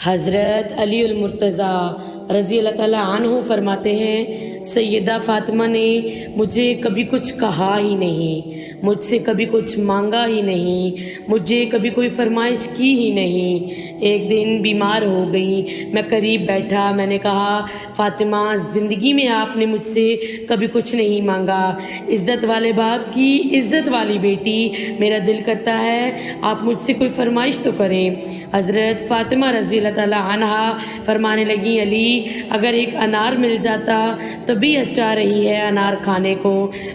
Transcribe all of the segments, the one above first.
حضرت علی المرتضیٰ رضی اللہ تعالیٰ عنہ فرماتے ہیں سیدہ فاطمہ نے مجھے کبھی کچھ کہا ہی نہیں، مجھ سے کبھی کچھ مانگا ہی نہیں، مجھے کبھی کوئی فرمائش کی ہی نہیں۔ ایک دن بیمار ہو گئیں، میں قریب بیٹھا، میں نے کہا فاطمہ زندگی میں آپ نے مجھ سے کبھی کچھ نہیں مانگا، عزت والے باپ کی عزت والی بیٹی، میرا دل کرتا ہے آپ مجھ سے کوئی فرمائش تو کریں۔ حضرت فاطمہ رضی اللہ تعالیٰ عنہا فرمانے لگیں علی اگر ایک انار مل جاتا تو بھی اچھا رہی ہے انار کھانے کو۔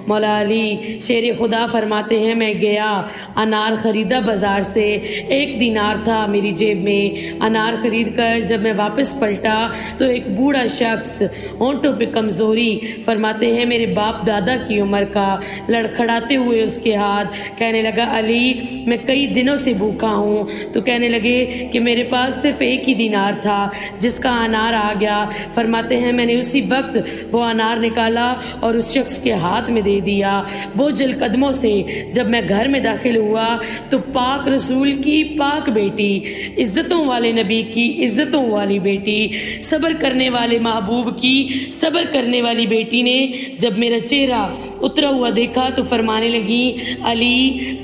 مولا علی شیر خدا فرماتے ہیں میں گیا انار خریدا بازار سے، 1 دینار تھا میری جیب میں، انار خرید کر جب میں واپس پلٹا تو ایک بوڑھا شخص ہونٹوں پہ کمزوری، فرماتے ہیں میرے باپ دادا کی عمر کا، لڑکھڑاتے ہوئے اس کے ہاتھ، کہنے لگا علی میں کئی دنوں سے بھوکا ہوں۔ تو کہنے لگے کہ میرے پاس صرف 1 ہی دینار تھا جس کا انار آ گیا۔ فرماتے ہیں میں نے اسی وقت وہ انار نکالا اور اس شخص کے ہاتھ میں دے دیا۔ بوجھل قدموں سے جب میں گھر میں داخل ہوا تو پاک رسول کی پاک بیٹی، عزتوں والے نبی کی عزتوں والی بیٹی، صبر کرنے والے محبوب کی صبر کرنے والی بیٹی نے جب میرا چہرہ اترا ہوا دیکھا تو فرمانے لگی علی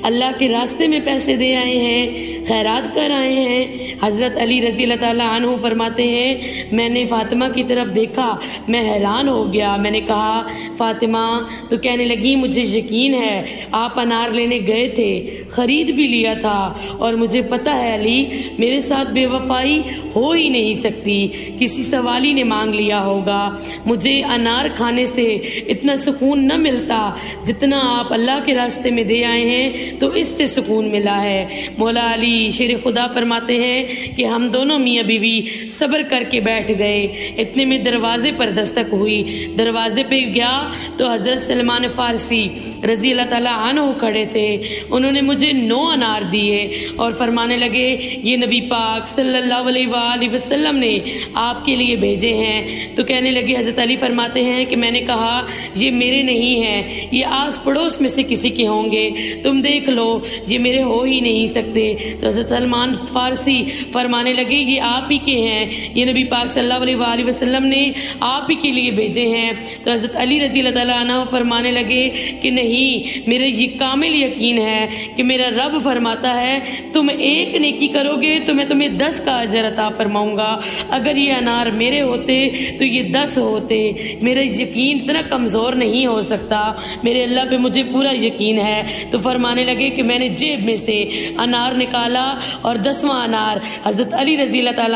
اللہ کے راستے میں پیسے دے آئے ہیں، خیرات کر آئے ہیں۔ حضرت علی رضی اللہ تعالیٰ عنہ فرماتے ہیں میں نے فاطمہ کی طرف دیکھا، میں حیران ہو گیا، میں نے کہا فاطمہ، تو کہنے لگی مجھے یقین ہے آپ انار لینے گئے تھے، خرید بھی لیا تھا، اور مجھے پتہ ہے علی میرے ساتھ بے وفائی ہو ہی نہیں سکتی، کسی سوالی نے مانگ لیا ہوگا، مجھے انار کھانے سے اتنا سکون نہ ملتا جتنا آپ اللہ کے راستے میں دے آئے ہیں تو اس سے سکون ملا ہے۔ مولا علی شیر خدا فرماتے ہیں کہ ہم دونوں میاں بیوی صبر کر کے بیٹھ گئے، اتنے میں دروازے پر دستک ہوئی، دروازے پہ گیا تو حضرت سلمان فارسی رضی اللہ تعالیٰ عنہ کھڑے تھے، انہوں نے مجھے 9 انار دیے اور فرمانے لگے یہ نبی پاک صلی اللہ علیہ وآلہ وسلم نے آپ کے لیے بھیجے ہیں۔ تو کہنے لگے حضرت علی فرماتے ہیں کہ میں نے کہا یہ میرے نہیں ہیں، یہ آس پڑوس میں سے کسی کے ہوں گے، تم دیکھ لو یہ میرے ہو ہی نہیں سکتے۔ تو حضرت سلمان فارسی فرمانے لگے یہ آپ ہی کے ہیں، یہ نبی پاک صلی اللہ علیہ وآلہ وسلم نے آپ ہی کے لیے بھیجے ہیں۔ تو حضرت علی رضی اللہ تعالیٰ عنہ فرمانے لگے کہ نہیں، میرے یہ کامل یقین ہے کہ میرا رب فرماتا ہے تم 1 نیکی کرو گے تو میں تمہیں 10 کا اجر عطا فرماؤں گا، اگر یہ انار میرے ہوتے تو یہ 10 ہوتے، میرا یقین اتنا کمزور نہیں ہو سکتا، میرے اللہ پہ مجھے پورا یقین ہے۔ تو فرمانے لگے کہ میں نے جیب میں سے انار نکالا اور 10واں انار حضرت علی رضی اللہ تعالیٰ